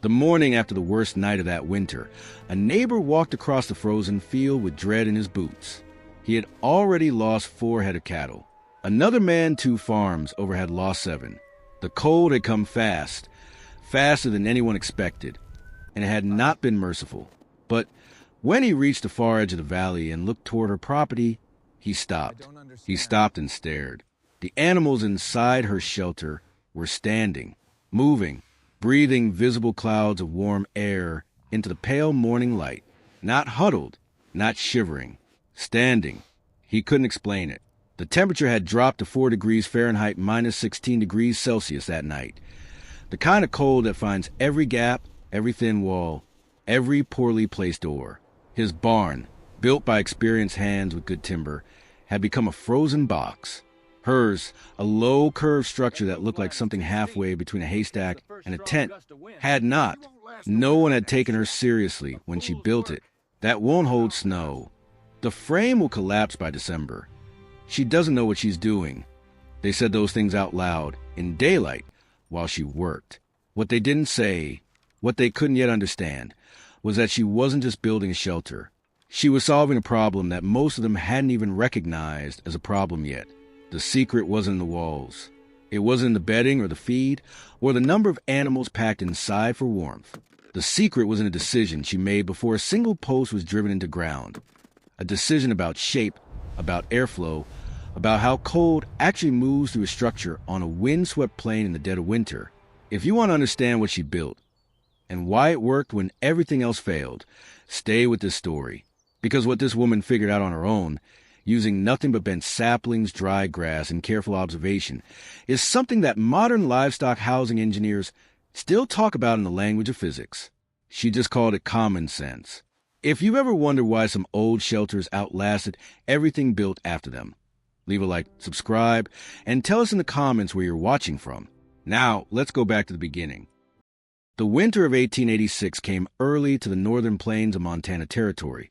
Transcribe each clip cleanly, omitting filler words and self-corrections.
The morning after the worst night of that winter, a neighbor walked across the frozen field with dread in his boots. He had already lost 4 head of cattle. Another man 2 farms over had lost 7. The cold had come fast, faster than anyone expected, and it had not been merciful. But when he reached the far edge of the valley and looked toward her property, he stopped. He stopped and stared. The animals inside her shelter were standing, moving, breathing visible clouds of warm air into the pale morning light. Not huddled, not shivering, standing. He couldn't explain it. The temperature had dropped to 4 degrees Fahrenheit minus 16 degrees Celsius that night. The kind of cold that finds every gap, every thin wall, every poorly placed door. His barn, built by experienced hands with good timber, had become a frozen box. Hers, a low curved structure that looked like something halfway between a haystack and a tent, had not. No one had taken her seriously when she built it. That won't hold snow. The frame will collapse by December. She doesn't know what she's doing. They said those things out loud, in daylight, while she worked. What they didn't say, what they couldn't yet understand, was that she wasn't just building a shelter. She was solving a problem that most of them hadn't even recognized as a problem yet. The secret wasn't in the walls. It wasn't in the bedding or the feed or the number of animals packed inside for warmth. The secret was in a decision she made before a single post was driven into ground. A decision about shape, about airflow, about how cold actually moves through a structure on a windswept plain in the dead of winter. If you want to understand what she built and why it worked when everything else failed, stay with this story. Because what this woman figured out on her own, using nothing but bent saplings, dry grass, and careful observation, is something that modern livestock housing engineers still talk about in the language of physics. She just called it common sense. If you ever wonder why some old shelters outlasted everything built after them, leave a like, subscribe, and tell us in the comments where you're watching from. Now, let's go back to the beginning. The winter of 1886 came early to the northern plains of Montana Territory,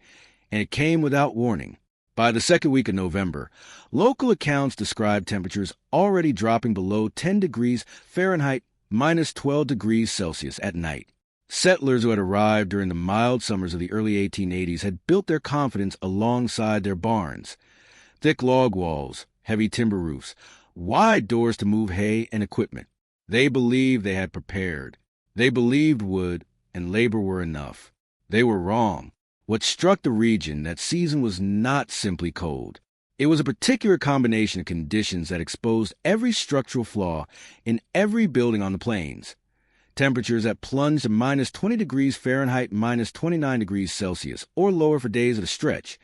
and it came without warning. By the second week of November, local accounts described temperatures already dropping below 10 degrees Fahrenheit minus 12 degrees Celsius at night. Settlers who had arrived during the mild summers of the early 1880s had built their confidence alongside their barns. Thick log walls, heavy timber roofs, wide doors to move hay and equipment. They believed they had prepared. They believed wood and labor were enough. They were wrong. What struck the region that season was not simply cold. It was a particular combination of conditions that exposed every structural flaw in every building on the plains. Temperatures that plunged to minus 20 degrees Fahrenheit minus 29 degrees Celsius or lower for days at a stretch.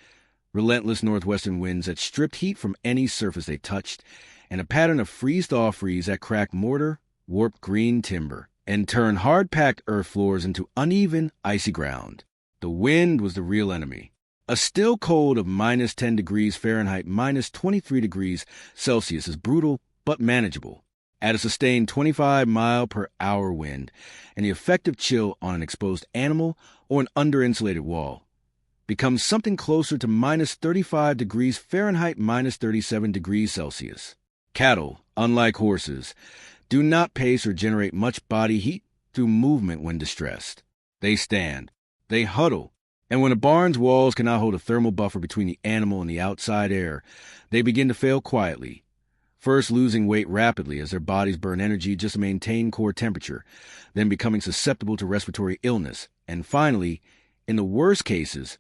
Relentless northwestern winds that stripped heat from any surface they touched, and a pattern of freeze-thaw-freeze that cracked mortar, warped green timber, and turned hard-packed earth floors into uneven, icy ground. The wind was the real enemy. A still cold of minus 10 degrees Fahrenheit minus 23 degrees Celsius is brutal but manageable. At a sustained 25-mile-per-hour wind, and the effective chill on an exposed animal or an under-insulated wall becomes something closer to minus 35 degrees Fahrenheit minus 37 degrees Celsius. Cattle, unlike horses, do not pace or generate much body heat through movement when distressed. They stand, they huddle, and when a barn's walls cannot hold a thermal buffer between the animal and the outside air, they begin to fail quietly, first losing weight rapidly as their bodies burn energy just to maintain core temperature, then becoming susceptible to respiratory illness, and finally, in the worst cases,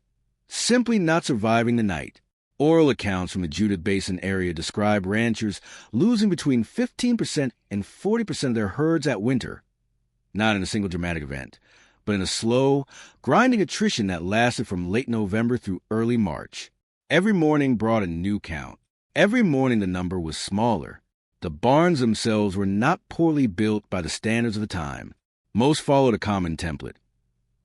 simply not surviving the night. Oral accounts from the Judith Basin area describe ranchers losing between 15% and 40% of their herds that winter, not in a single dramatic event, but in a slow, grinding attrition that lasted from late November through early March. Every morning brought a new count. Every morning the number was smaller. The barns themselves were not poorly built by the standards of the time. Most followed a common template.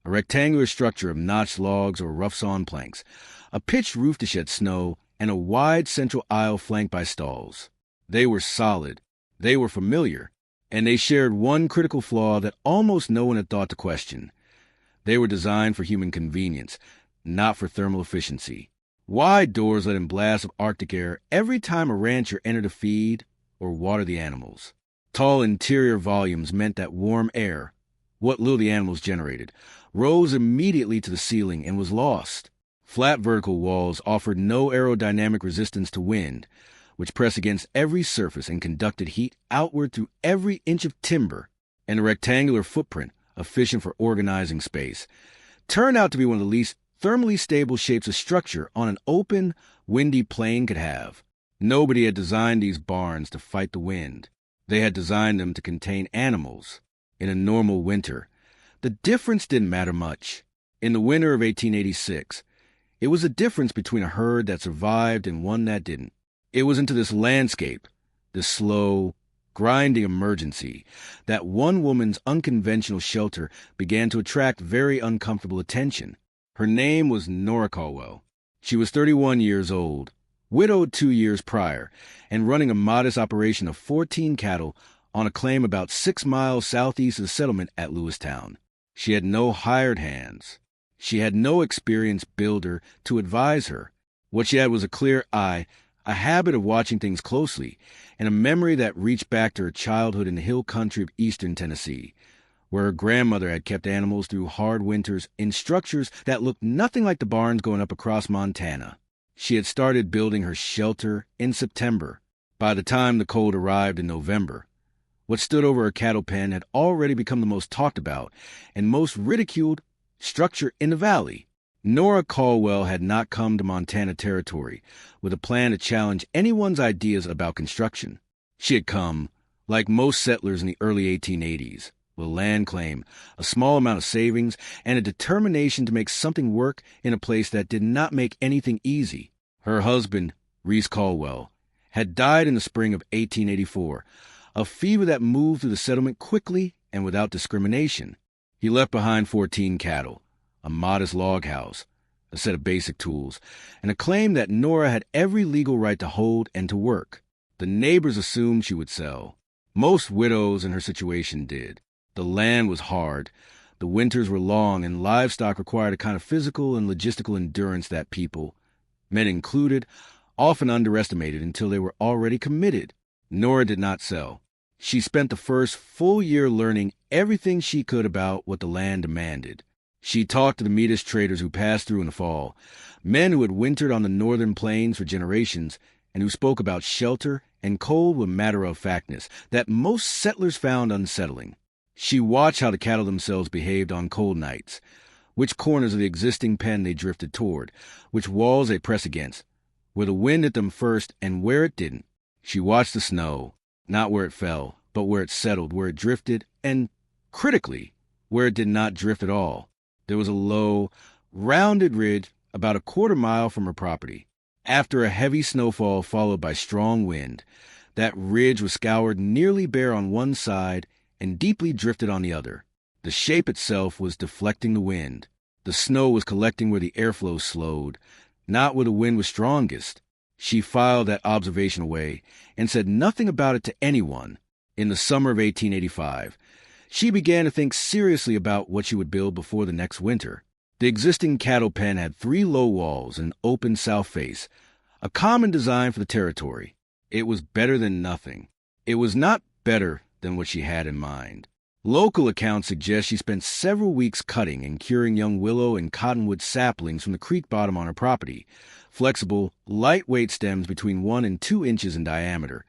A rectangular structure of notched logs or rough-sawn planks, a pitched roof to shed snow, and a wide central aisle flanked by stalls. They were solid. They were familiar. And they shared one critical flaw that almost no one had thought to question. They were designed for human convenience, not for thermal efficiency. Wide doors let in blasts of Arctic air every time a rancher entered to feed or water the animals. Tall interior volumes meant that warm air, what little the animals generated, rose immediately to the ceiling and was lost. Flat vertical walls offered no aerodynamic resistance to wind, which pressed against every surface and conducted heat outward through every inch of timber, and a rectangular footprint, efficient for organizing space, turned out to be one of the least thermally stable shapes of structure on an open, windy plain could have. Nobody had designed these barns to fight the wind. They had designed them to contain animals. In a normal winter, the difference didn't matter much. In the winter of 1886, it was a difference between a herd that survived and one that didn't. It was into this landscape, this slow, grinding emergency, that one woman's unconventional shelter began to attract very uncomfortable attention. Her name was Nora Caldwell. She was 31 years old, widowed 2 years prior, and running a modest operation of 14 cattle on a claim about 6 miles southeast of the settlement at Lewistown. She had no hired hands. She had no experienced builder to advise her. What she had was a clear eye, a habit of watching things closely, and a memory that reached back to her childhood in the hill country of eastern Tennessee, where her grandmother had kept animals through hard winters in structures that looked nothing like the barns going up across Montana. She had started building her shelter in September. By the time the cold arrived in November, what stood over her cattle pen had already become the most talked about and most ridiculed structure in the valley. Nora Caldwell had not come to Montana territory with a plan to challenge anyone's ideas about construction. She had come, like most settlers in the early 1880s, with a land claim, a small amount of savings, and a determination to make something work in a place that did not make anything easy. Her husband, Reese Caldwell, had died in the spring of 1884, a fever that moved through the settlement quickly and without discrimination. He left behind 14 cattle, a modest log house, a set of basic tools, and a claim that Nora had every legal right to hold and to work. The neighbors assumed she would sell. Most widows in her situation did. The land was hard, the winters were long, and livestock required a kind of physical and logistical endurance that people, men included, often underestimated until they were already committed. Nora did not sell. She spent the first full year learning everything she could about what the land demanded. She talked to the meatist traders who passed through in the fall, men who had wintered on the northern plains for generations and who spoke about shelter and cold with matter-of-factness that most settlers found unsettling. She watched how the cattle themselves behaved on cold nights, which corners of the existing pen they drifted toward, which walls they pressed against, where the wind hit them first and where it didn't. She watched the snow, not where it fell, but where it settled, where it drifted, and, critically, where it did not drift at all. There was a low, rounded ridge about a quarter mile from her property. After a heavy snowfall followed by strong wind, that ridge was scoured nearly bare on one side and deeply drifted on the other. The shape itself was deflecting the wind. The snow was collecting where the airflow slowed, not where the wind was strongest. She filed that observation away and said nothing about it to anyone. In the summer of 1885, she began to think seriously about what she would build before the next winter. The existing cattle pen had 3 low walls and an open south face, a common design for the territory. It was better than nothing. It was not better than what she had in mind. Local accounts suggest she spent several weeks cutting and curing young willow and cottonwood saplings from the creek bottom on her property, flexible, lightweight stems between 1 and 2 inches in diameter,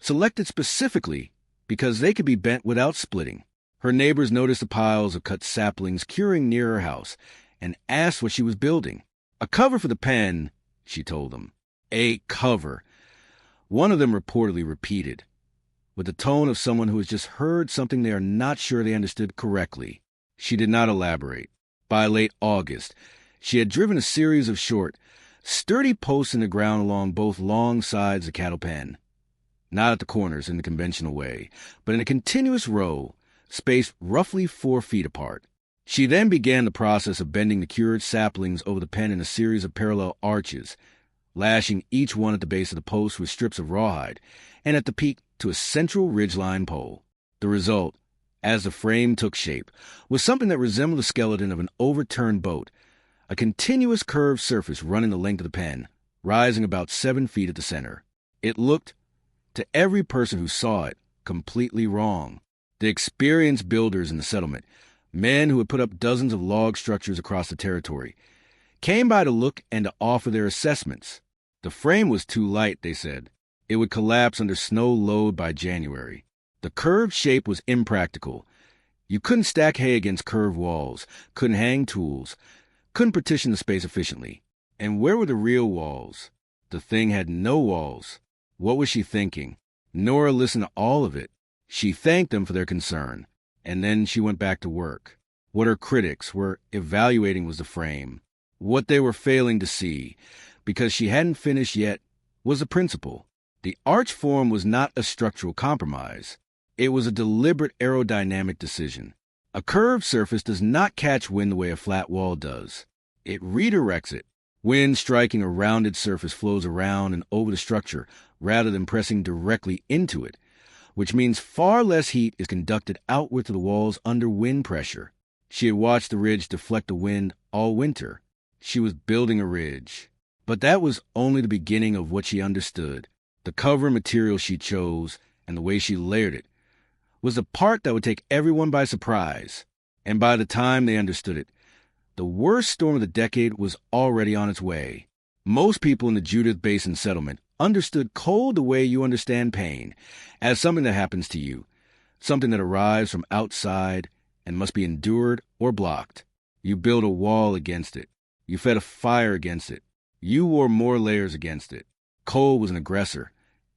selected specifically because they could be bent without splitting. Her neighbors noticed the piles of cut saplings curing near her house and asked what she was building. A cover for the pen, she told them. A cover. One of them reportedly repeated, with the tone of someone who has just heard something they are not sure they understood correctly. She did not elaborate. By late August, she had driven a series of short, sturdy posts in the ground along both long sides of the cattle pen, not at the corners in the conventional way, but in a continuous row, spaced roughly 4 feet apart. She then began the process of bending the cured saplings over the pen in a series of parallel arches, lashing each one at the base of the post with strips of rawhide, and at the peak to a central ridgeline pole. The result, as the frame took shape, was something that resembled the skeleton of an overturned boat, a continuous curved surface running the length of the pen, rising about 7 feet at the center. It looked, to every person who saw it, completely wrong. The experienced builders in the settlement, Men who had put up dozens of log structures across the territory came by to look and to offer their assessments. The frame was too light, they said. It would collapse under snow load by January. The curved shape was impractical. You couldn't stack hay against curved walls, couldn't hang tools, couldn't partition the space efficiently. And where were the real walls? The thing had no walls. What was she thinking? Nora listened to all of it. She thanked them for their concern, and then she went back to work. What her critics were evaluating was the frame. What they were failing to see, because she hadn't finished yet, was the principle. The arch form was not a structural compromise. It was a deliberate aerodynamic decision. A curved surface does not catch wind the way a flat wall does. It redirects it. Wind striking a rounded surface flows around and over the structure rather than pressing directly into it, which means far less heat is conducted outward to the walls under wind pressure. She had watched the ridge deflect the wind all winter. She was building a ridge. But that was only the beginning of what she understood. The cover material she chose and the way she layered it was the part that would take everyone by surprise. And by the time they understood it, the worst storm of the decade was already on its way. Most people in the Judith Basin settlement understood cold the way you understand pain, as something that happens to you, something that arrives from outside and must be endured or blocked. You built a wall against it. You fed a fire against it. You wore more layers against it. Cold was an aggressor,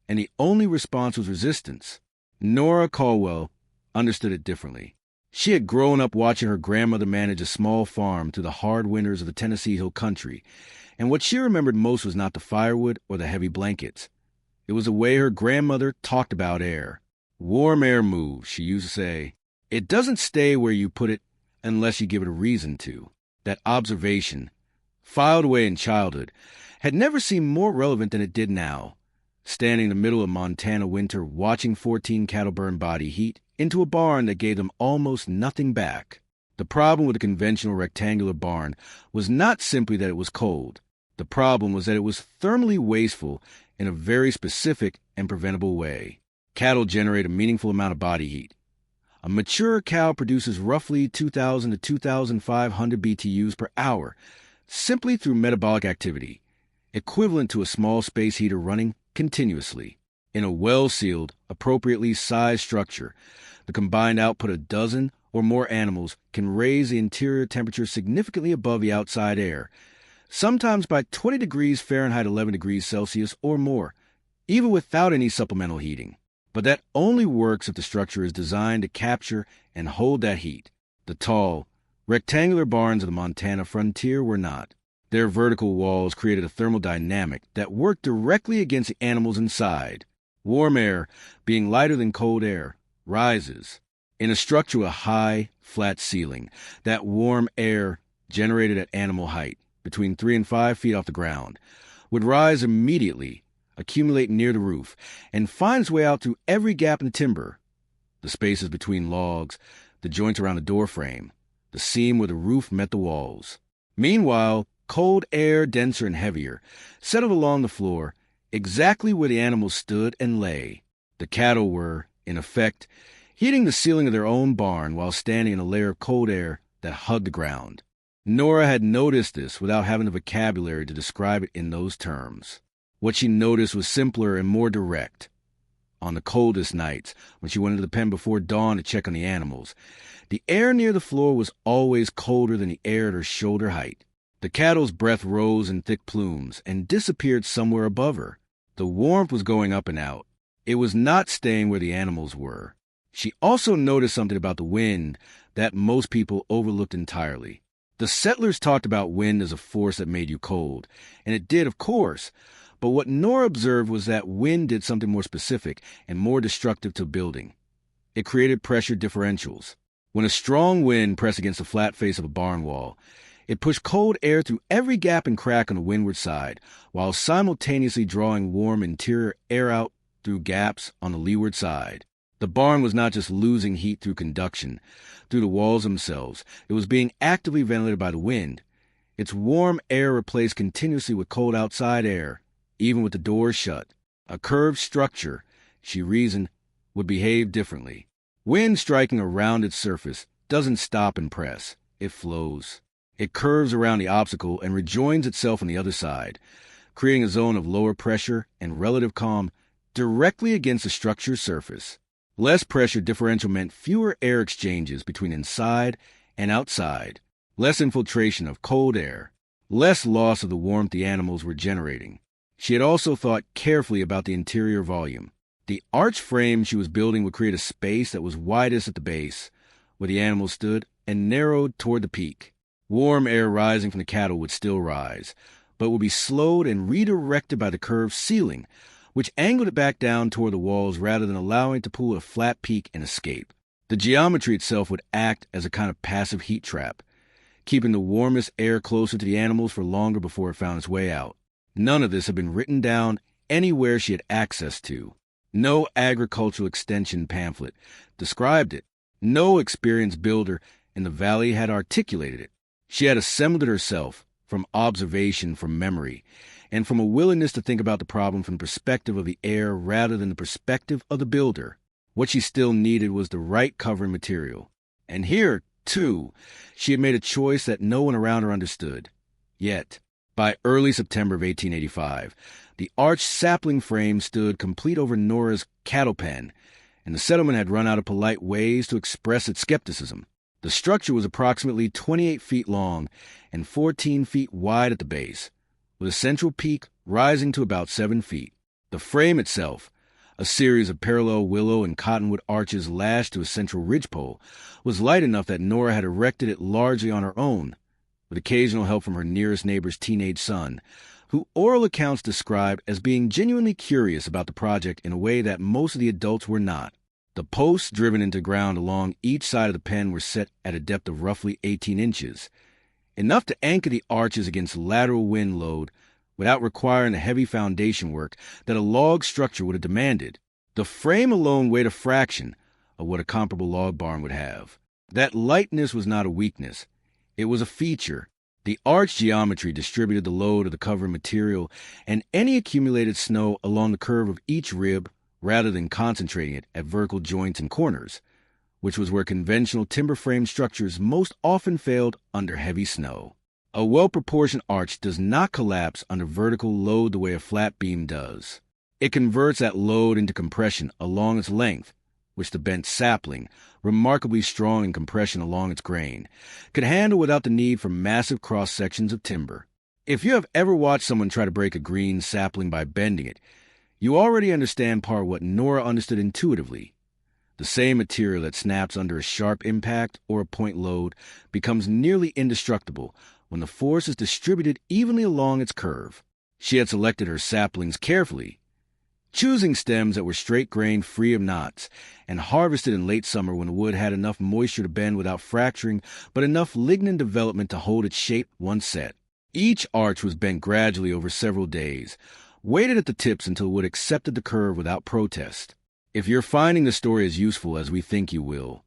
and the only response was resistance. Nora Caldwell understood it differently. She had grown up watching her grandmother manage a small farm through the hard winters of the Tennessee Hill Country, and what she remembered most was not the firewood or the heavy blankets. It was the way her grandmother talked about air. Warm air moves, she used to say. It doesn't stay where you put it unless you give it a reason to. That observation, filed away in childhood, had never seemed more relevant than it did now. Standing in the middle of Montana winter, watching 14 cattle burn body heat into a barn that gave them almost nothing back. The problem with a conventional rectangular barn was not simply that it was cold. The problem was that it was thermally wasteful in a very specific and preventable way. Cattle generate a meaningful amount of body heat. A mature cow produces roughly 2,000 to 2,500 BTUs per hour, simply through metabolic activity, equivalent to a small space heater running continuously. In a well-sealed, appropriately sized structure, the combined output of a dozen or more animals can raise the interior temperature significantly above the outside air, sometimes by 20 degrees Fahrenheit, 11 degrees Celsius or more, even without any supplemental heating. But that only works if the structure is designed to capture and hold that heat. The tall, rectangular barns of the Montana frontier were not. Their vertical walls created a thermal dynamic that worked directly against the animals inside. Warm air, being lighter than cold air, rises. In a structure with a high, flat ceiling, that warm air, generated at animal height, between 3 and 5 feet off the ground, would rise immediately, accumulate near the roof, and find its way out through every gap in the timber, the spaces between logs, the joints around the door frame, the seam where the roof met the walls. Meanwhile, cold air, denser and heavier, settled along the floor, exactly where the animals stood and lay. The cattle were, in effect, heating the ceiling of their own barn while standing in a layer of cold air that hugged the ground. Nora had noticed this without having the vocabulary to describe it in those terms. What she noticed was simpler and more direct. On the coldest nights, when she went into the pen before dawn to check on the animals, the air near the floor was always colder than the air at her shoulder height. The cattle's breath rose in thick plumes and disappeared somewhere above her. The warmth was going up and out. It was not staying where the animals were. She also noticed something about the wind that most people overlooked entirely. The settlers talked about wind as a force that made you cold, and it did, of course, but what Nora observed was that wind did something more specific and more destructive to building. It created pressure differentials. When a strong wind pressed against the flat face of a barn wall, it pushed cold air through every gap and crack on the windward side, while simultaneously drawing warm interior air out through gaps on the leeward side. The barn was not just losing heat through conduction, through the walls themselves. It was being actively ventilated by the wind. Its warm air replaced continuously with cold outside air, even with the doors shut. A curved structure, she reasoned, would behave differently. Wind striking a rounded surface doesn't stop and press. It flows. It curves around the obstacle and rejoins itself on the other side, creating a zone of lower pressure and relative calm directly against the structure's surface. Less pressure differential meant fewer air exchanges between inside and outside, less infiltration of cold air, less loss of the warmth the animals were generating. She had also thought carefully about the interior volume. The arch frame she was building would create a space that was widest at the base, where the animals stood, and narrowed toward the peak. Warm air rising from the cattle would still rise, but would be slowed and redirected by the curved ceiling, which angled it back down toward the walls rather than allowing it to pull a flat peak and escape. The geometry itself would act as a kind of passive heat trap, keeping the warmest air closer to the animals for longer before it found its way out. None of this had been written down anywhere she had access to. No agricultural extension pamphlet described it. No experienced builder in the valley had articulated it. She had assembled it herself, from observation, from memory, and from a willingness to think about the problem from the perspective of the air rather than the perspective of the builder. What she still needed was the right covering material. And here, too, she had made a choice that no one around her understood. Yet, by early September of 1885, the arched sapling frame stood complete over Nora's cattle pen, and the settlement had run out of polite ways to express its skepticism. The structure was approximately 28 feet long and 14 feet wide at the base, with a central peak rising to about 7 feet. The frame itself, a series of parallel willow and cottonwood arches lashed to a central ridgepole, was light enough that Nora had erected it largely on her own, with occasional help from her nearest neighbor's teenage son, who oral accounts described as being genuinely curious about the project in a way that most of the adults were not. The posts driven into ground along each side of the pen were set at a depth of roughly 18 inches, enough to anchor the arches against lateral wind load without requiring the heavy foundation work that a log structure would have demanded. The frame alone weighed a fraction of what a comparable log barn would have. That lightness was not a weakness. It was a feature. The arch geometry distributed the load of the covering material and any accumulated snow along the curve of each rib rather than concentrating it at vertical joints and corners, which was where conventional timber frame structures most often failed under heavy snow. A well-proportioned arch does not collapse under vertical load the way a flat beam does. It converts that load into compression along its length, which the bent sapling, remarkably strong in compression along its grain, could handle without the need for massive cross-sections of timber. If you have ever watched someone try to break a green sapling by bending it, you already understand part of what Nora understood intuitively. The same material that snaps under a sharp impact or a point load becomes nearly indestructible when the force is distributed evenly along its curve. She had selected her saplings carefully, choosing stems that were straight-grained, free of knots, and harvested in late summer when the wood had enough moisture to bend without fracturing, but enough lignin development to hold its shape once set. Each arch was bent gradually over several days, weighted at the tips until wood accepted the curve without protest. If you're finding the story as useful as we think you will,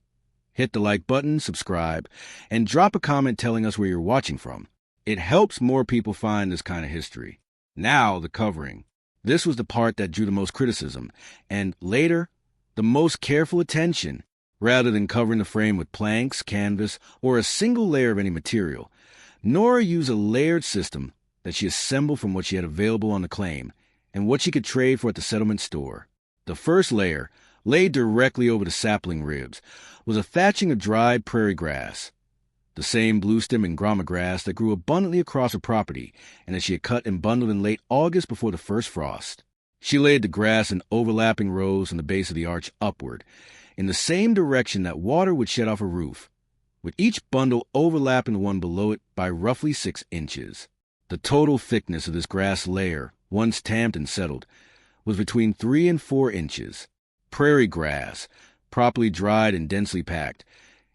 hit the like button, subscribe, and drop a comment telling us where you're watching from. It helps more people find this kind of history. Now, the covering. This was the part that drew the most criticism, and later, the most careful attention. Rather than covering the frame with planks, canvas, or a single layer of any material, Nora used a layered system that she assembled from what she had available on the claim and what she could trade for at the settlement store. The first layer, laid directly over the sapling ribs, was a thatching of dried prairie grass, the same bluestem and grama grass that grew abundantly across her property and that she had cut and bundled in late August before the first frost. She laid the grass in overlapping rows from the base of the arch upward, in the same direction that water would shed off a roof, with each bundle overlapping the one below it by roughly 6 inches. The total thickness of this grass layer, once tamped and settled, was between 3 and 4 inches. Prairie grass, properly dried and densely packed,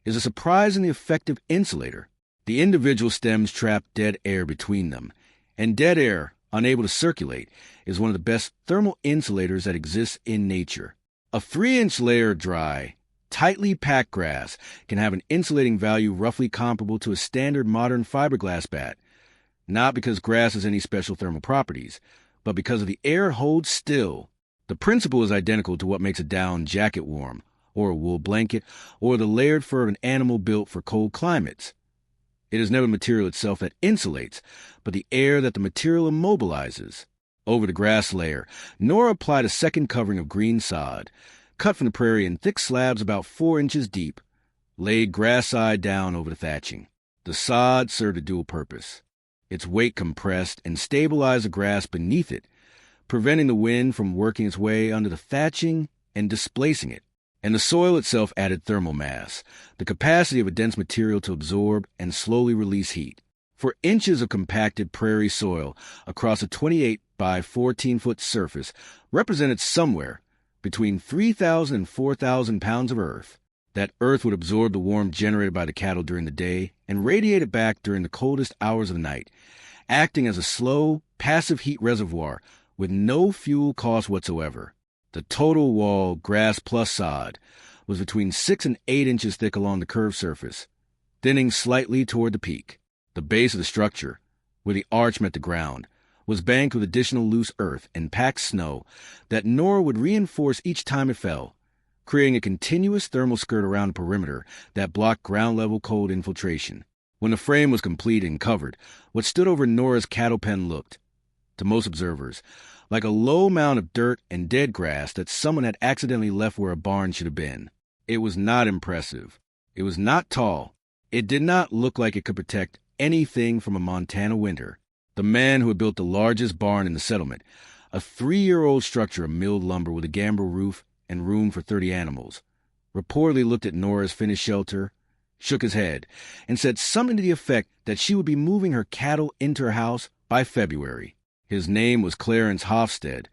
is a surprisingly effective insulator. The individual stems trap dead air between them, and dead air, unable to circulate, is one of the best thermal insulators that exists in nature. A 3-inch layer of dry, tightly packed grass can have an insulating value roughly comparable to a standard modern fiberglass bat, not because grass has any special thermal properties, but because of the air holds still. The principle is identical to what makes a down jacket warm, or a wool blanket, or the layered fur of an animal built for cold climates. It is never the material itself that insulates, but the air that the material immobilizes. Over the grass layer, Nora applied a second covering of green sod, cut from the prairie in thick slabs about 4 inches deep, laid grass side down over the thatching. The sod served a dual purpose. Its weight compressed and stabilized the grass beneath it, preventing the wind from working its way under the thatching and displacing it. And the soil itself added thermal mass, the capacity of a dense material to absorb and slowly release heat. For inches of compacted prairie soil across a 28 by 14-foot surface represented somewhere between 3,000 and 4,000 pounds of earth. That earth would absorb the warmth generated by the cattle during the day and radiate it back during the coldest hours of the night, acting as a slow, passive heat reservoir with no fuel cost whatsoever. The total wall, grass plus sod, was between 6 and 8 inches thick along the curved surface, thinning slightly toward the peak. The base of the structure, where the arch met the ground, was banked with additional loose earth and packed snow that Nora would reinforce each time it fell, creating a continuous thermal skirt around the perimeter that blocked ground-level cold infiltration. When the frame was complete and covered, what stood over Nora's cattle pen looked, to most observers, like a low mound of dirt and dead grass that someone had accidentally left where a barn should have been. It was not impressive. It was not tall. It did not look like it could protect anything from a Montana winter. The man who had built the largest barn in the settlement, a 3-year-old structure of milled lumber with a gambrel roof and room for 30 animals, reportedly looked at Nora's finished shelter, shook his head, and said something to the effect that she would be moving her cattle into her house by February. His name was Clarence Homestead,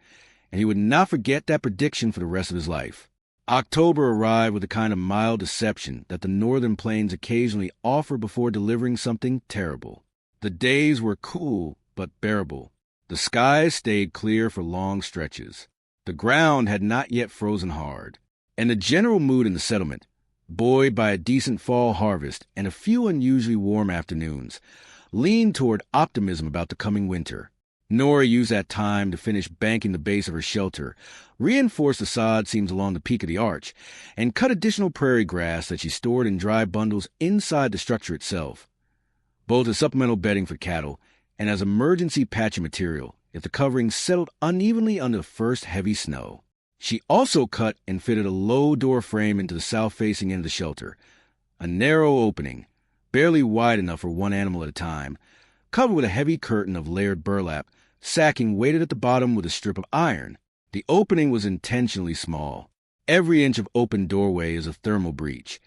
and he would not forget that prediction for the rest of his life. October arrived with the kind of mild deception that the northern plains occasionally offer before delivering something terrible. The days were cool but bearable. The skies stayed clear for long stretches. The ground had not yet frozen hard, and the general mood in the settlement, buoyed by a decent fall harvest and a few unusually warm afternoons, leaned toward optimism about the coming winter. Nora used that time to finish banking the base of her shelter, reinforce the sod seams along the peak of the arch, and cut additional prairie grass that she stored in dry bundles inside the structure itself, both as supplemental bedding for cattle and as emergency patching material if the covering settled unevenly under the first heavy snow. She also cut and fitted a low door frame into the south-facing end of the shelter, a narrow opening, barely wide enough for one animal at a time, covered with a heavy curtain of layered burlap, sacking weighted at the bottom with a strip of iron. The opening was intentionally small. Every inch of open doorway is a thermal breach,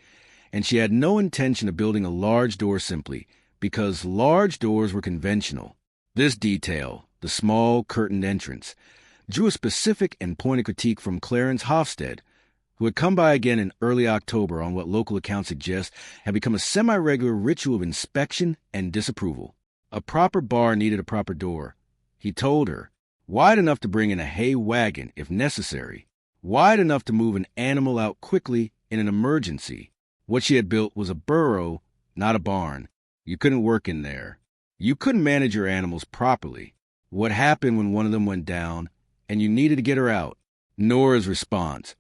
and she had no intention of building a large door simply because large doors were conventional. This detail, the small curtained entrance, drew a specific and pointed critique from Clarence Homestead, who had come by again in early October on what local accounts suggest had become a semi-regular ritual of inspection and disapproval. A proper bar needed a proper door, he told her, wide enough to bring in a hay wagon if necessary, wide enough to move an animal out quickly in an emergency. What she had built was a burrow, not a barn. You couldn't work in there. You couldn't manage your animals properly. What happened when one of them went down and you needed to get her out? Nora's response,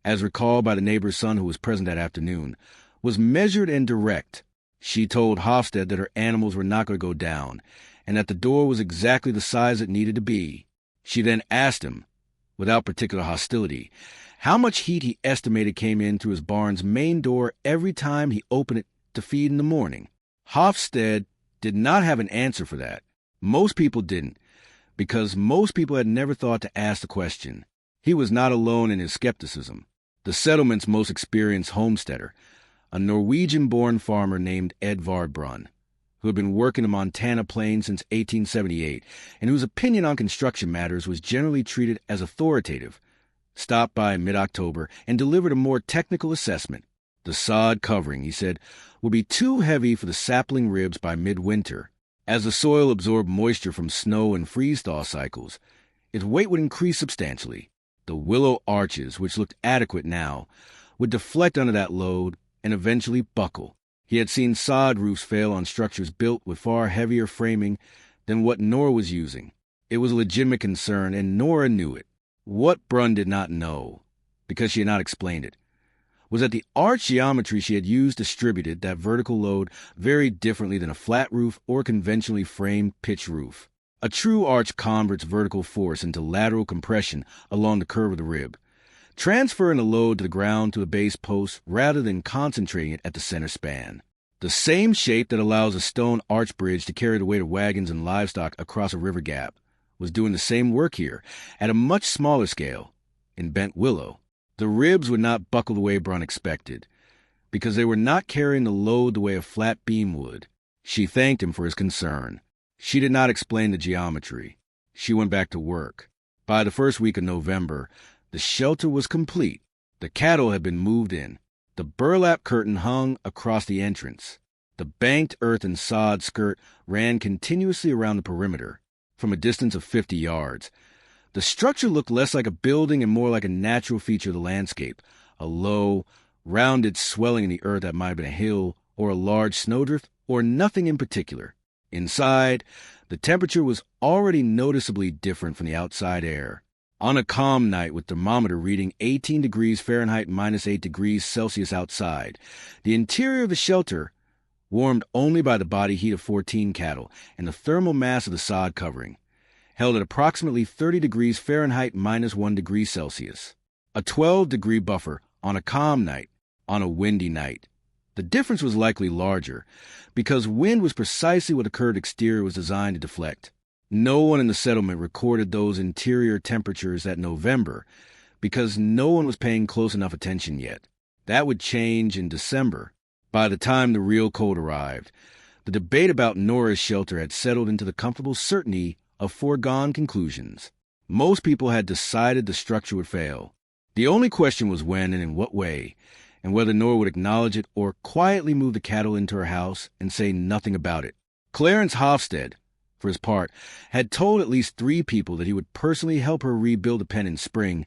as recalled by the neighbor's son who was present that afternoon, was measured and direct. She told Hofstede that her animals were not going to go down, and that the door was exactly the size it needed to be. She then asked him, without particular hostility, how much heat he estimated came in through his barn's main door every time he opened it to feed in the morning. Hofstede did not have an answer for that. Most people didn't, because most people had never thought to ask the question. He was not alone in his skepticism. The settlement's most experienced homesteader, a Norwegian-born farmer named Ed Vardbrunn, who had been working the Montana plains since 1878 and whose opinion on construction matters was generally treated as authoritative, stopped by in mid-October and delivered a more technical assessment. The sod covering, he said, would be too heavy for the sapling ribs by midwinter. As the soil absorbed moisture from snow and freeze-thaw cycles, its weight would increase substantially. The willow arches, which looked adequate now, would deflect under that load and eventually buckle. He had seen sod roofs fail on structures built with far heavier framing than what Nora was using. It was a legitimate concern, and Nora knew it. What Brunn did not know, because she had not explained it, was that the arch geometry she had used distributed that vertical load very differently than a flat roof or conventionally framed pitch roof. A true arch converts vertical force into lateral compression along the curve of the rib, transferring the load to the ground to the base post rather than concentrating it at the center span. The same shape that allows a stone arch bridge to carry the weight of wagons and livestock across a river gap was doing the same work here, at a much smaller scale, in bent willow. The ribs would not buckle the way Brun expected, because they were not carrying the load the way a flat beam would. She thanked him for his concern. She did not explain the geometry. She went back to work. By the first week of November, the shelter was complete. The cattle had been moved in. The burlap curtain hung across the entrance. The banked earth and sod skirt ran continuously around the perimeter, from a distance of 50 yards. The structure looked less like a building and more like a natural feature of the landscape, a low, rounded swelling in the earth that might have been a hill or a large snowdrift or nothing in particular. Inside, the temperature was already noticeably different from the outside air. On a calm night with thermometer reading 18 degrees Fahrenheit minus 8 degrees Celsius outside, the interior of the shelter, warmed only by the body heat of 14 cattle and the thermal mass of the sod covering, held at approximately 30 degrees Fahrenheit minus 1 degree Celsius. A 12-degree buffer on a calm night, on a windy night. The difference was likely larger, because wind was precisely what the curved exterior was designed to deflect. No one in the settlement recorded those interior temperatures that November, because no one was paying close enough attention yet. That would change in December. By the time the real cold arrived, the debate about Nora's shelter had settled into the comfortable certainty of foregone conclusions. Most people had decided the structure would fail. The only question was when and in what way, and whether Nora would acknowledge it or quietly move the cattle into her house and say nothing about it. Clarence Hofstede, for his part, had told at least 3 people that he would personally help her rebuild the pen in spring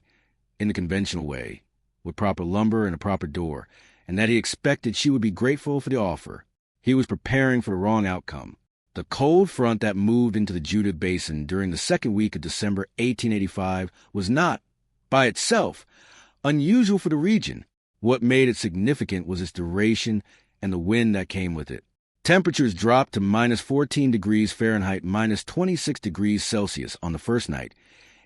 in the conventional way, with proper lumber and a proper door, and that he expected she would be grateful for the offer. He was preparing for the wrong outcome. The cold front that moved into the Judith Basin during the second week of December 1885 was not, by itself, unusual for the region. What made it significant was its duration and the wind that came with it. Temperatures dropped to minus 14 degrees Fahrenheit minus 26 degrees Celsius on the first night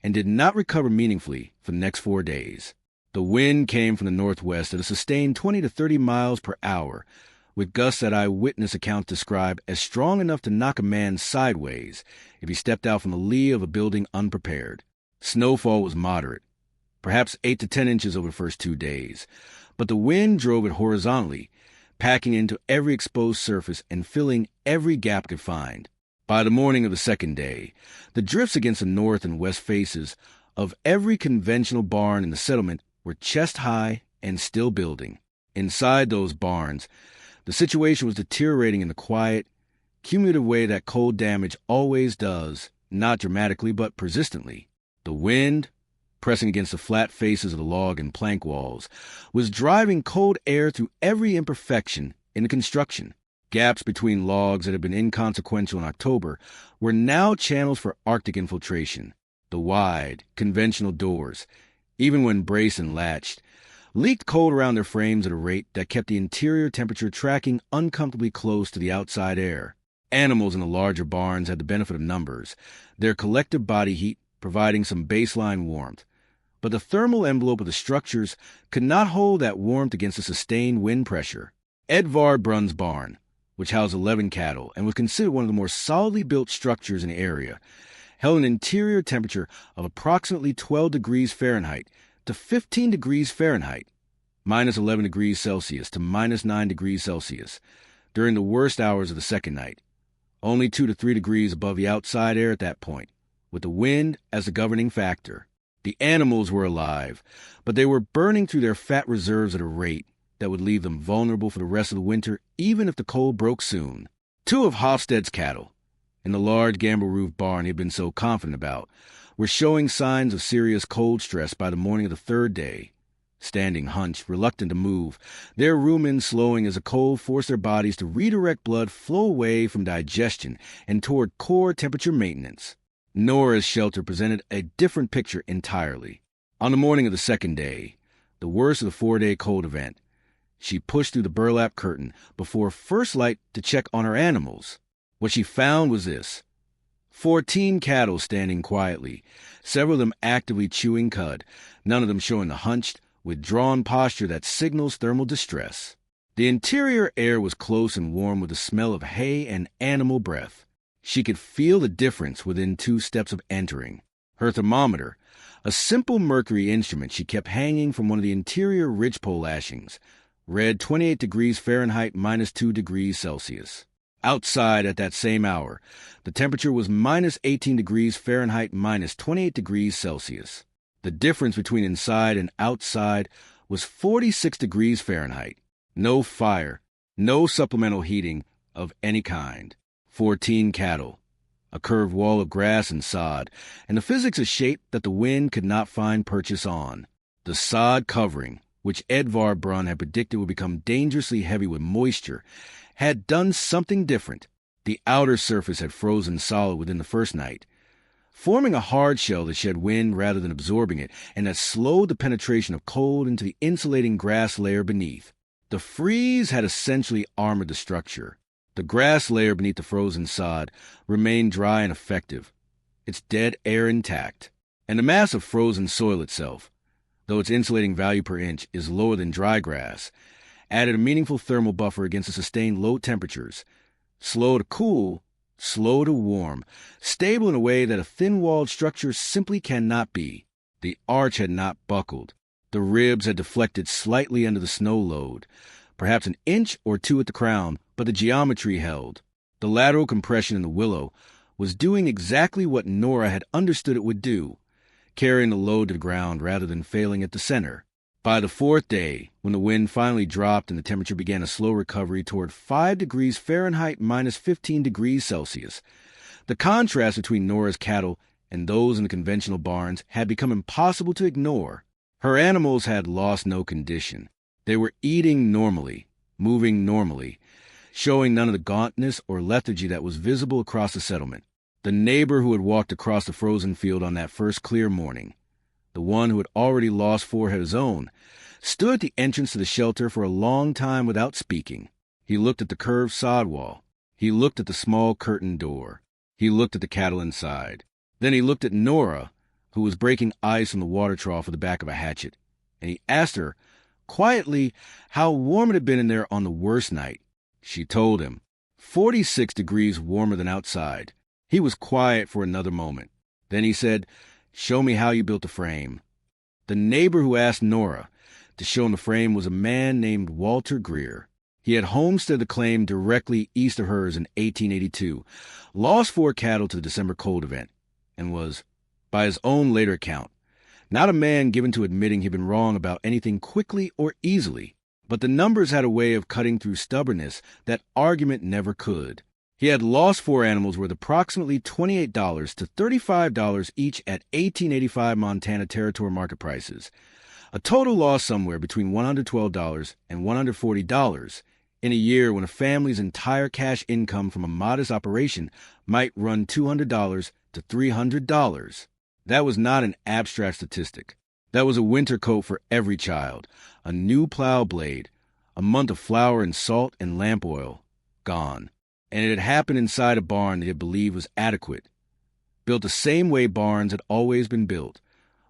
and did not recover meaningfully for the next 4 days. The wind came from the northwest at a sustained 20 to 30 miles per hour, with gusts that eyewitness accounts describe as strong enough to knock a man sideways if he stepped out from the lee of a building unprepared. Snowfall was moderate, perhaps 8 to 10 inches over the first 2 days, but the wind drove it horizontally, packing into every exposed surface and filling every gap it could find. By the morning of the second day, the drifts against the north and west faces of every conventional barn in the settlement were chest-high and still building. Inside those barns, the situation was deteriorating in the quiet, cumulative way that cold damage always does, not dramatically but persistently. The wind, pressing against the flat faces of the log and plank walls, was driving cold air through every imperfection in the construction. Gaps between logs that had been inconsequential in October were now channels for Arctic infiltration. The wide, conventional doors, even when braced and latched, leaked cold around their frames at a rate that kept the interior temperature tracking uncomfortably close to the outside air. Animals in the larger barns had the benefit of numbers, their collective body heat providing some baseline warmth. But the thermal envelope of the structures could not hold that warmth against the sustained wind pressure. Edvard Brun's barn, which housed 11 cattle and was considered one of the more solidly built structures in the area, held an interior temperature of approximately 12 degrees Fahrenheit to 15 degrees Fahrenheit, minus 11 degrees Celsius to minus 9 degrees Celsius, during the worst hours of the second night, only 2 to 3 degrees above the outside air at that point, with the wind as the governing factor. The animals were alive, but they were burning through their fat reserves at a rate that would leave them vulnerable for the rest of the winter even if the cold broke soon. 2 of Hofstede's cattle, in the large gambrel-roofed barn he had been so confident about, were showing signs of serious cold stress by the morning of the third day. Standing hunched, reluctant to move, their rumen slowing as the cold forced their bodies to redirect blood flow away from digestion and toward core temperature maintenance. Nora's shelter presented a different picture entirely. On the morning of the second day, the worst of the 4-day cold event, She pushed through the burlap curtain before first light to check on her animals. What she found was this: 14 cattle standing quietly, several of them actively chewing cud, none of them showing the hunched, withdrawn posture that signals thermal distress. The interior air was close and warm with the smell of hay and animal breath. She could feel the difference within 2 steps of entering. Her thermometer, a simple mercury instrument she kept hanging from one of the interior ridgepole lashings, read 28 degrees Fahrenheit minus 2 degrees Celsius. Outside at that same hour, the temperature was minus 18 degrees Fahrenheit minus 28 degrees Celsius. The difference between inside and outside was 46 degrees Fahrenheit. No fire, no supplemental heating of any kind. 14 cattle, a curved wall of grass and sod, and the physics of shape that the wind could not find purchase on. The sod covering, which Edvard Brunn had predicted would become dangerously heavy with moisture, had done something different. The outer surface had frozen solid within the first night, forming a hard shell that shed wind rather than absorbing it, and that slowed the penetration of cold into the insulating grass layer beneath. The freeze had essentially armored the structure. The grass layer beneath the frozen sod remained dry and effective, its dead air intact, and the mass of frozen soil itself, though its insulating value per inch is lower than dry grass, added a meaningful thermal buffer against the sustained low temperatures, slow to cool, slow to warm, stable in a way that a thin-walled structure simply cannot be. The arch had not buckled. The ribs had deflected slightly under the snow load, perhaps an inch or 2 at the crown, but the geometry held. The lateral compression in the willow was doing exactly what Nora had understood it would do, carrying the load to the ground rather than failing at the center. By the 4th day, when the wind finally dropped and the temperature began a slow recovery toward 5 degrees Fahrenheit minus 15 degrees Celsius, the contrast between Nora's cattle and those in the conventional barns had become impossible to ignore. Her animals had lost no condition. They were eating normally, moving normally, showing none of the gauntness or lethargy that was visible across the settlement. The neighbor who had walked across the frozen field on that first clear morning, the one who had already lost 4 head of his own, stood at the entrance to the shelter for a long time without speaking. He looked at the curved sod wall. He looked at the small curtained door. He looked at the cattle inside. Then he looked at Nora, who was breaking ice from the water trough with the back of a hatchet, and he asked her, quietly, how warm it had been in there on the worst night. She told him, 46 degrees warmer than outside. He was quiet for another moment. Then he said, "Show me how you built the frame." The neighbor who asked Nora to show him the frame was a man named Walter Drier. He had homesteaded the claim directly east of hers in 1882, lost 4 cattle to the December cold event, and was, by his own later account, not a man given to admitting he'd been wrong about anything quickly or easily, but the numbers had a way of cutting through stubbornness that argument never could. He had lost 4 animals worth approximately $28 to $35 each at 1885 Montana Territory market prices, a total loss somewhere between $112 and $140 in a year when a family's entire cash income from a modest operation might run $200 to $300. That was not an abstract statistic. That was a winter coat for every child, a new plow blade, a month of flour and salt and lamp oil, gone. And it had happened inside a barn that he believed was adequate, built the same way barns had always been built,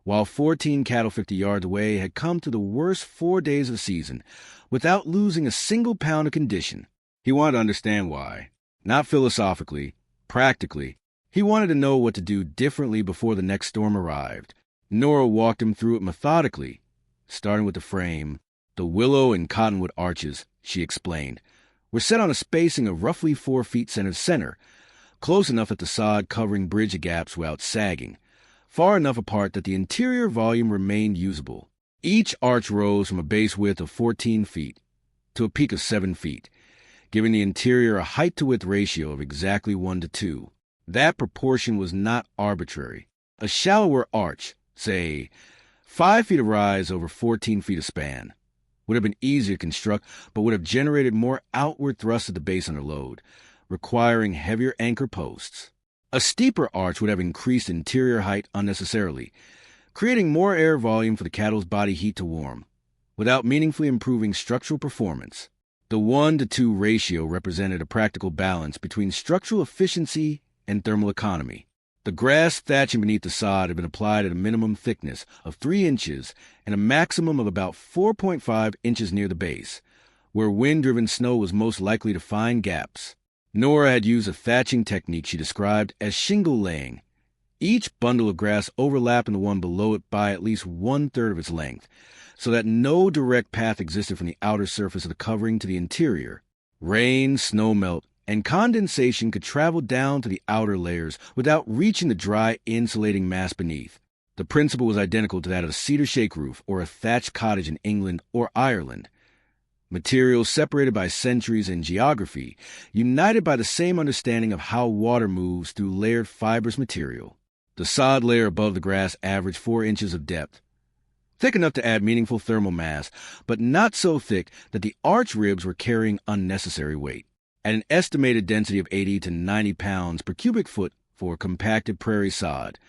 while 14 cattle 50 yards away had come to the worst 4 days of the season without losing a single pound of condition. He wanted to understand why. Not philosophically, practically. He wanted to know what to do differently before the next storm arrived. Nora walked him through it methodically, starting with the frame. The willow and cottonwood arches, she explained, were set on a spacing of roughly 4 feet center, close enough that the sod covering bridged the gaps without sagging, far enough apart that the interior volume remained usable. Each arch rose from a base width of 14 feet to a peak of 7 feet, giving the interior a height-to-width ratio of exactly 1 to 2. That proportion was not arbitrary. A shallower arch, say 5 feet of rise over 14 feet of span, would have been easier to construct, but would have generated more outward thrust at the base under load, requiring heavier anchor posts. A steeper arch would have increased interior height unnecessarily, creating more air volume for the cattle's body heat to warm. without meaningfully improving structural performance. The 1-to-2 ratio represented a practical balance between structural efficiency and thermal economy. The grass thatching beneath the sod had been applied at a minimum thickness of 3 inches and a maximum of about 4.5 inches near the base, where wind-driven snow was most likely to find gaps. Nora had used a thatching technique she described as shingle laying, each bundle of grass overlapping the one below it by at least 1/3 of its length, so that no direct path existed from the outer surface of the covering to the interior. Rain, snowmelt, and condensation could travel down to the outer layers without reaching the dry, insulating mass beneath. The principle was identical to that of a cedar shake roof or a thatched cottage in England or Ireland. Materials separated by centuries and geography, united by the same understanding of how water moves through layered fibrous material. The sod layer above the grass averaged 4 inches of depth, thick enough to add meaningful thermal mass, but not so thick that the arch ribs were carrying unnecessary weight. At an estimated density of 80 to 90 pounds per cubic foot for compacted prairie sod,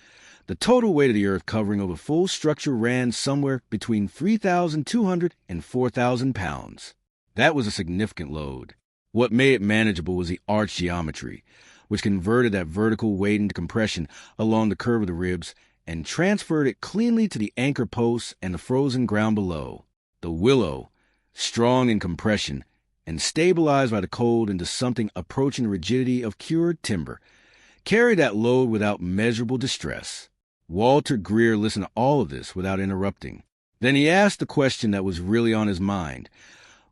the total weight of the earth covering over the full structure ran somewhere between 3,200 and 4,000 pounds. That was a significant load. What made it manageable was the arch geometry, which converted that vertical weight into compression along the curve of the ribs and transferred it cleanly to the anchor posts and the frozen ground below. The willow, strong in compression and stabilized by the cold into something approaching the rigidity of cured timber, carried that load without measurable distress. Walter Greer listened to all of this without interrupting. Then he asked the question that was really on his mind.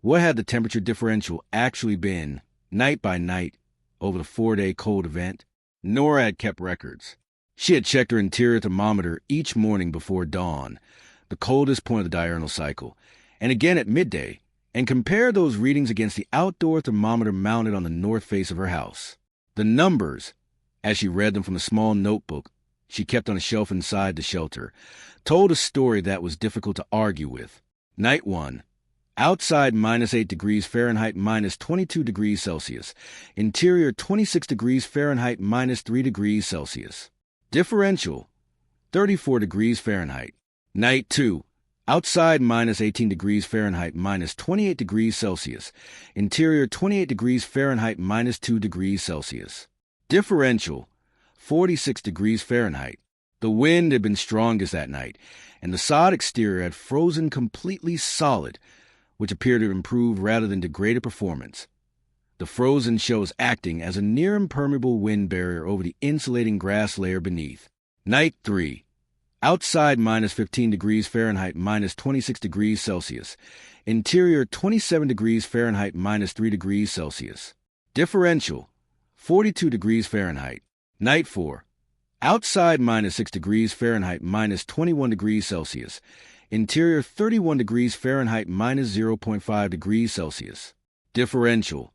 What had the temperature differential actually been, night by night, over the 4-day cold event? Nora had kept records. She had checked her interior thermometer each morning before dawn, the coldest point of the diurnal cycle, and again at midday, and compared those readings against the outdoor thermometer mounted on the north face of her house. The numbers, as she read them from a small notebook she kept on a shelf inside the shelter, told a story that was difficult to argue with. Night 1. Outside -8 degrees Fahrenheit, -22 degrees Celsius. Interior 26 degrees Fahrenheit, -3 degrees Celsius. Differential 34 degrees Fahrenheit. Night 2. Outside -18 degrees Fahrenheit, -28 degrees Celsius. Interior 28 degrees Fahrenheit, -2 degrees Celsius. Differential 46 degrees Fahrenheit. The wind had been strongest that night, and the sod exterior had frozen completely solid, which appeared to have improved rather than degraded performance. The frozen shell was acting as a near-impermeable wind barrier over the insulating grass layer beneath. Night 3. Outside -15 degrees Fahrenheit, -26 degrees Celsius. Interior 27 degrees Fahrenheit, -3 degrees Celsius. Differential 42 degrees Fahrenheit. Night 4. Outside -6 degrees Fahrenheit, -21 degrees Celsius. Interior 31 degrees Fahrenheit, -0.5 degrees Celsius. Differential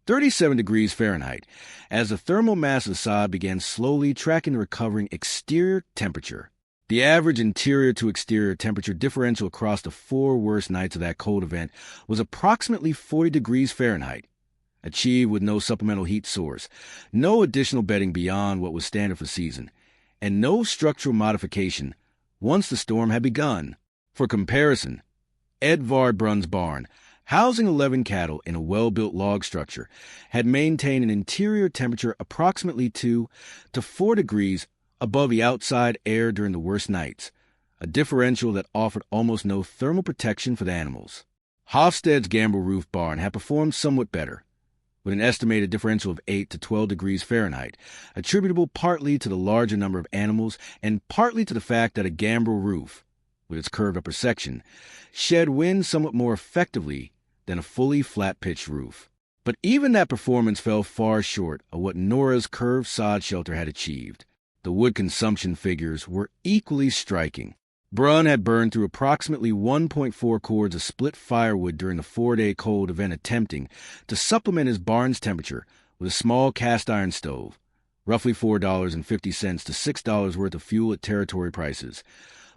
37 degrees Fahrenheit, as the thermal mass of the sod began slowly tracking the recovering exterior temperature. The average interior to exterior temperature differential across the 4 worst nights of that cold event was approximately 40 degrees Fahrenheit, achieved with no supplemental heat source, no additional bedding beyond what was standard for season, and no structural modification once the storm had begun. For comparison, Edvard Brunn's barn, housing 11 cattle in a well-built log structure, had maintained an interior temperature approximately 2 to 4 degrees above the outside air during the worst nights, a differential that offered almost no thermal protection for the animals. Hofstede's gambrel roof barn had performed somewhat better, with an estimated differential of 8 to 12 degrees Fahrenheit, attributable partly to the larger number of animals and partly to the fact that a gambrel roof, with its curved upper section, shed wind somewhat more effectively than a fully flat-pitched roof. But even that performance fell far short of what Nora's curved sod shelter had achieved. The wood consumption figures were equally striking. Brunn had burned through approximately 1.4 cords of split firewood during the 4-day cold event, attempting to supplement his barn's temperature with a small cast-iron stove, roughly $4.50 to $6 worth of fuel at territory prices,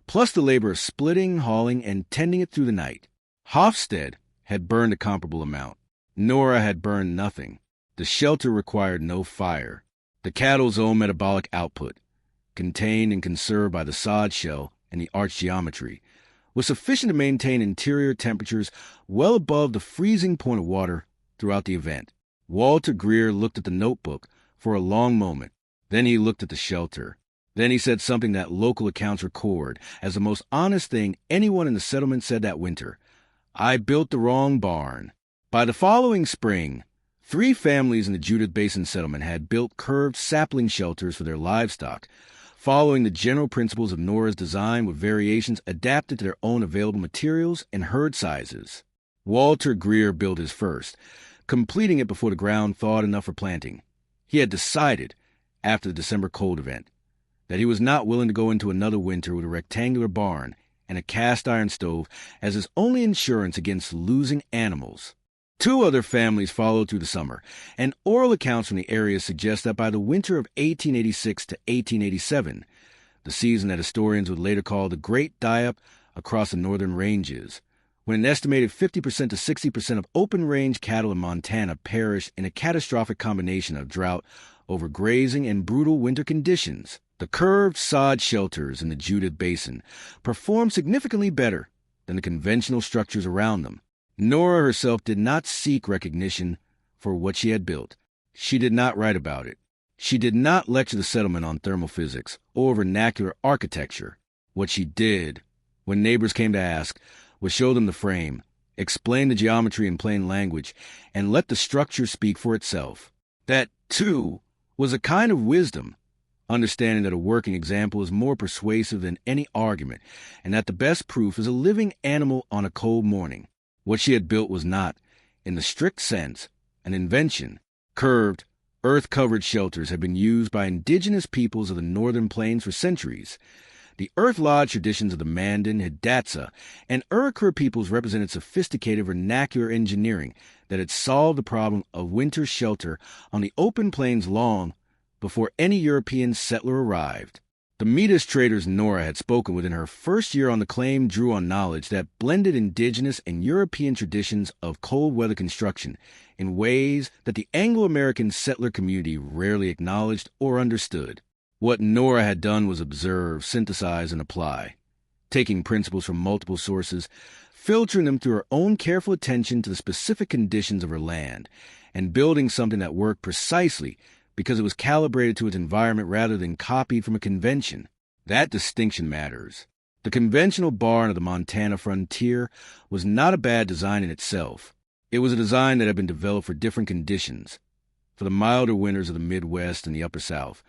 plus the labor of splitting, hauling, and tending it through the night. Hofstede had burned a comparable amount. Nora had burned nothing. The shelter required no fire. The cattle's own metabolic output, contained and conserved by the sod shell and the arch geometry, was sufficient to maintain interior temperatures well above the freezing point of water throughout the event. Walter Greer looked at the notebook for a long moment. Then he looked at the shelter. Then he said something that local accounts record as the most honest thing anyone in the settlement said that winter. "I built the wrong barn." By the following spring, 3 families in the Judith Basin settlement had built curved sapling shelters for their livestock, following the general principles of Nora's design with variations adapted to their own available materials and herd sizes. Walter Greer built his first, completing it before the ground thawed enough for planting. He had decided, after the December cold event, that he was not willing to go into another winter with a rectangular barn and a cast-iron stove as his only insurance against losing animals. 2 other families followed through the summer, and oral accounts from the area suggest that by the winter of 1886 to 1887, the season that historians would later call the Great Die-Up across the northern ranges, when an estimated 50% to 60% of open-range cattle in Montana perished in a catastrophic combination of drought, overgrazing, and brutal winter conditions, the curved sod shelters in the Judith Basin performed significantly better than the conventional structures around them. Nora herself did not seek recognition for what she had built. She did not write about it. She did not lecture the settlement on thermal physics or vernacular architecture. What she did, when neighbors came to ask, was show them the frame, explain the geometry in plain language, and let the structure speak for itself. That, too, was a kind of wisdom, understanding that a working example is more persuasive than any argument, and that the best proof is a living animal on a cold morning. What she had built was not, in the strict sense, an invention. Curved, earth-covered shelters had been used by indigenous peoples of the northern plains for centuries. The Earth Lodge traditions of the Mandan, Hidatsa, and Urakur peoples represented sophisticated vernacular engineering that had solved the problem of winter shelter on the open plains long before any European settler arrived. The Metis traders Nora had spoken with in her first year on the claim drew on knowledge that blended indigenous and European traditions of cold-weather construction in ways that the Anglo-American settler community rarely acknowledged or understood. What Nora had done was observe, synthesize, and apply, taking principles from multiple sources, filtering them through her own careful attention to the specific conditions of her land, and building something that worked precisely because it was calibrated to its environment rather than copied from a convention. That distinction matters. The conventional barn of the Montana frontier was not a bad design in itself. It was a design that had been developed for different conditions, for the milder winters of the Midwest and the Upper South,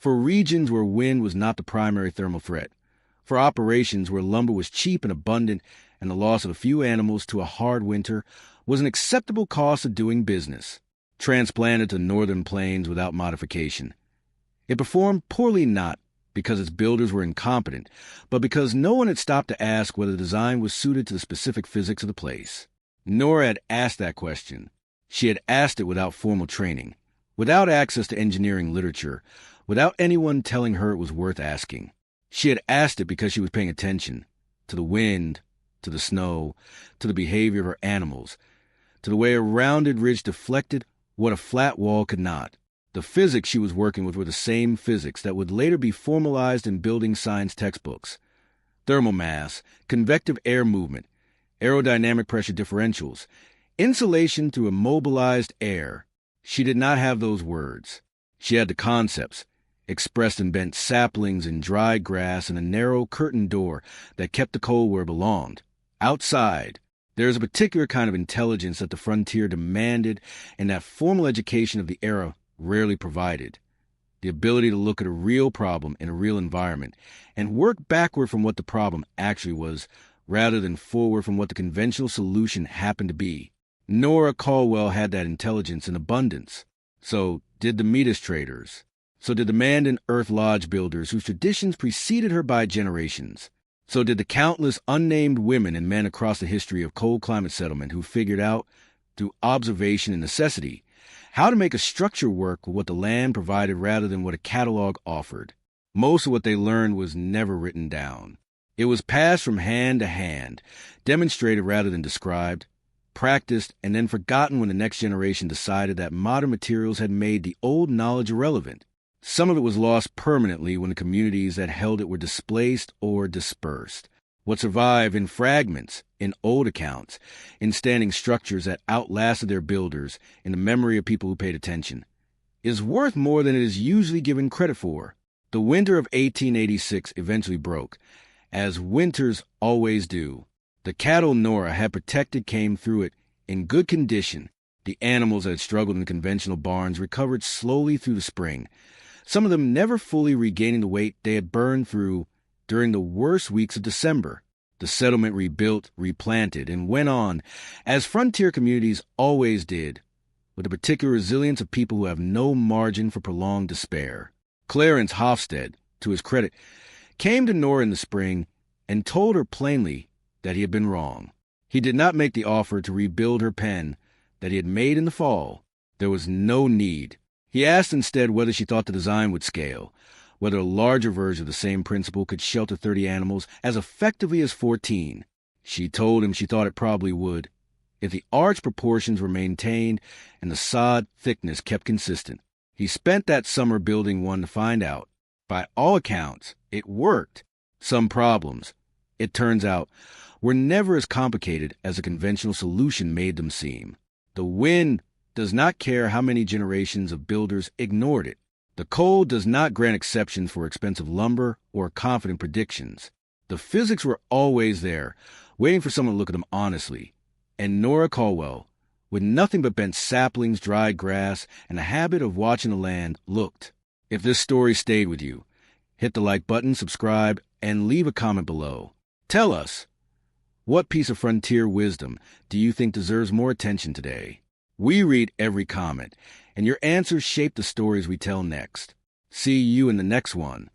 for regions where wind was not the primary thermal threat, for operations where lumber was cheap and abundant and the loss of a few animals to a hard winter was an acceptable cost of doing business. Transplanted to northern plains without modification, it performed poorly not because its builders were incompetent, but because no one had stopped to ask whether the design was suited to the specific physics of the place. Nora had asked that question. She had asked it without formal training, without access to engineering literature, without anyone telling her it was worth asking. She had asked it because she was paying attention to the wind, to the snow, to the behavior of her animals, to the way a rounded ridge deflected what a flat wall could not. The physics she was working with were the same physics that would later be formalized in building science textbooks. Thermal mass, convective air movement, aerodynamic pressure differentials, insulation through immobilized air. She did not have those words. She had the concepts, expressed in bent saplings and dry grass and a narrow curtain door that kept the cold where it belonged. Outside, there is a particular kind of intelligence that the frontier demanded and that formal education of the era rarely provided. The ability to look at a real problem in a real environment and work backward from what the problem actually was rather than forward from what the conventional solution happened to be. Nora Caldwell had that intelligence in abundance. So did the Metis traders. So did the Mandan Earth Lodge builders whose traditions preceded her by generations. So did the countless unnamed women and men across the history of cold climate settlement who figured out, through observation and necessity, how to make a structure work with what the land provided rather than what a catalog offered. Most of what they learned was never written down. It was passed from hand to hand, demonstrated rather than described, practiced, and then forgotten when the next generation decided that modern materials had made the old knowledge irrelevant. Some of it was lost permanently when the communities that held it were displaced or dispersed. what survived in fragments, in old accounts, in standing structures that outlasted their builders, in the memory of people who paid attention, is worth more than it is usually given credit for. The winter of 1886 eventually broke, as winters always do. The cattle Nora had protected came through it in good condition. The animals that had struggled in conventional barns recovered slowly through the spring, some of them never fully regaining the weight they had burned through during the worst weeks of December. The settlement rebuilt, replanted, and went on, as frontier communities always did, with the particular resilience of people who have no margin for prolonged despair. Clarence Hofstede, to his credit, came to Nora in the spring and told her plainly that he had been wrong. He did not make the offer to rebuild her pen that he had made in the fall. There was no need. He asked instead whether she thought the design would scale, whether a larger version of the same principle could shelter 30 animals as effectively as 14. She told him she thought it probably would, if the arch proportions were maintained and the sod thickness kept consistent. He spent that summer building one to find out. By all accounts, it worked. Some problems, it turns out, were never as complicated as a conventional solution made them seem. The wind does not care how many generations of builders ignored it. The cold does not grant exceptions for expensive lumber or confident predictions. The physics were always there, waiting for someone to look at them honestly. And Nora Caldwell, with nothing but bent saplings, dried grass, and a habit of watching the land, looked. If this story stayed with you, hit the like button, subscribe, and leave a comment below. Tell us, what piece of frontier wisdom do you think deserves more attention today? We read every comment, and your answers shape the stories we tell next. See you in the next one.